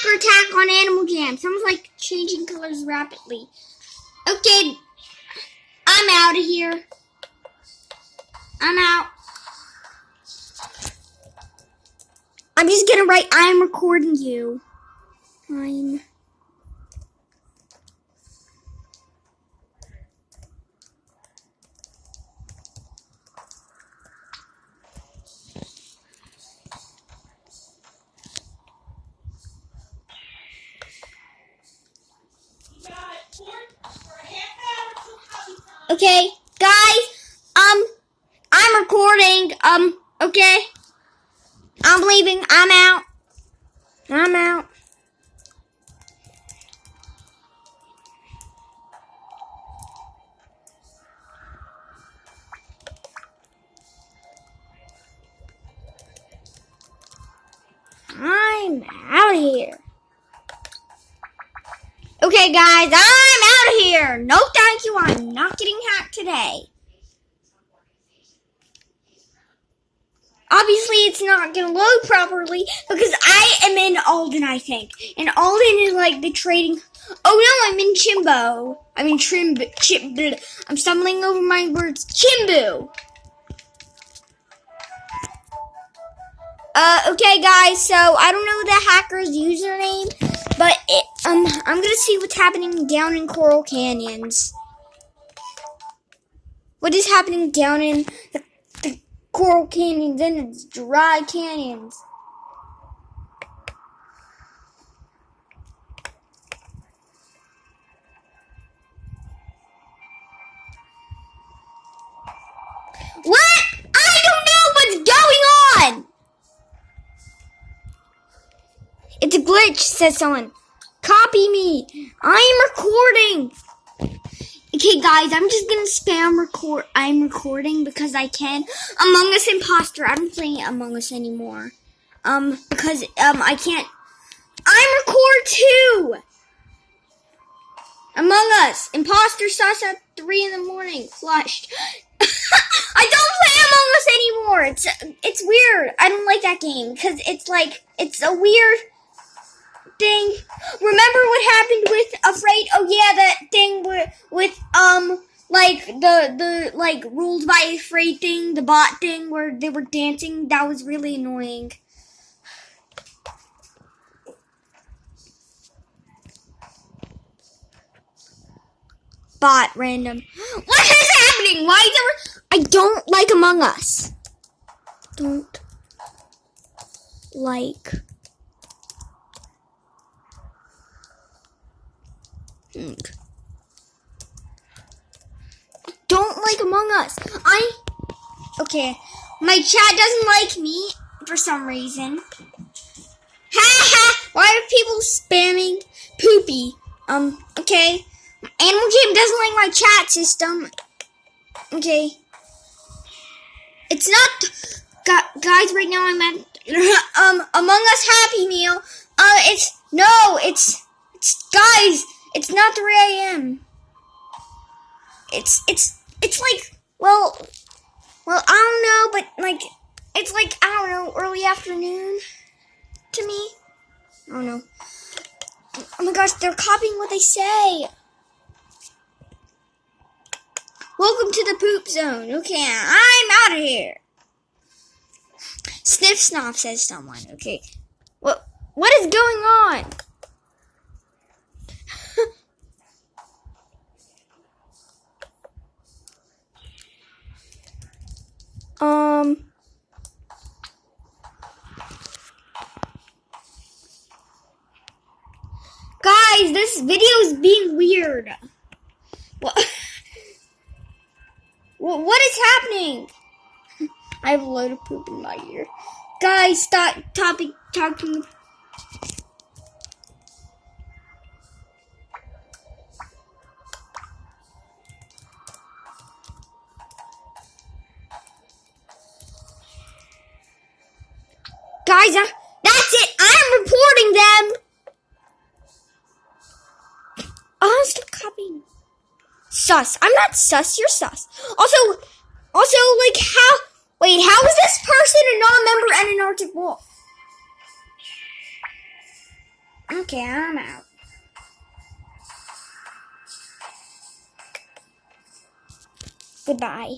hacker attack on Animal Jam. Sounds like changing colors rapidly. Okay, I'm out of here. I'm out. I'm just gonna write, I'm recording you. I'm... Okay, guys, I'm recording, okay. I'm leaving, I'm out. I'm out. I'm out of here. Okay, guys, I'm out of here. No, thank you. I'm not getting hacked today. Obviously, it's not going to load properly because I am in Alden, I think. And Alden is like the trading... Oh, no, I'm in Chimbo. I mean, I'm stumbling over my words. Chimbu. Okay, guys, so I don't know the hacker's username, but I'm gonna see what's happening down in Coral Canyons. What is happening down in the Coral Canyons and its dry canyons? What? I don't know what's going on! It's a glitch, says someone. Copy me. I'm recording. Okay, guys, I'm just gonna spam record. I'm recording because I can. Among Us Imposter. I don't play Among Us anymore. Because, I can't. I'm record too. Among Us. Imposter sus at 3 in the morning. Flushed. I don't play Among Us anymore. It's weird. I don't like that game because it's a weird thing. Remember what happened with Afraid? Oh yeah, that thing with like the like ruled by Afraid thing, the bot thing where they were dancing. That was really annoying. Bot random. What is happening? Why is there? I don't like Among Us. Don't like. Don't like Among Us. Okay. My chat doesn't like me for some reason. Ha ha! Why are people spamming poopy? Okay. Animal Jam doesn't like my chat system. Okay. It's not, guys, right now I'm at, Among Us Happy Meal. It's guys, it's not 3 a.m. It's like, well, I don't know, but like, it's like, I don't know, early afternoon to me. I don't know. Oh my gosh, they're copying what they say. Welcome to the poop zone. Okay, I'm out of here. Sniff Snoff, says someone. Okay. What is going on? Guys, this video is being weird. What is happening? I have a load of poop in my ear. Guys, stop talking. Guys, that's it. I'm reporting them. Oh, stop copying. Sus. I'm not sus. You're sus. Also, like, how is this person a non-member and an Arctic Wolf? Okay, I'm out. Goodbye.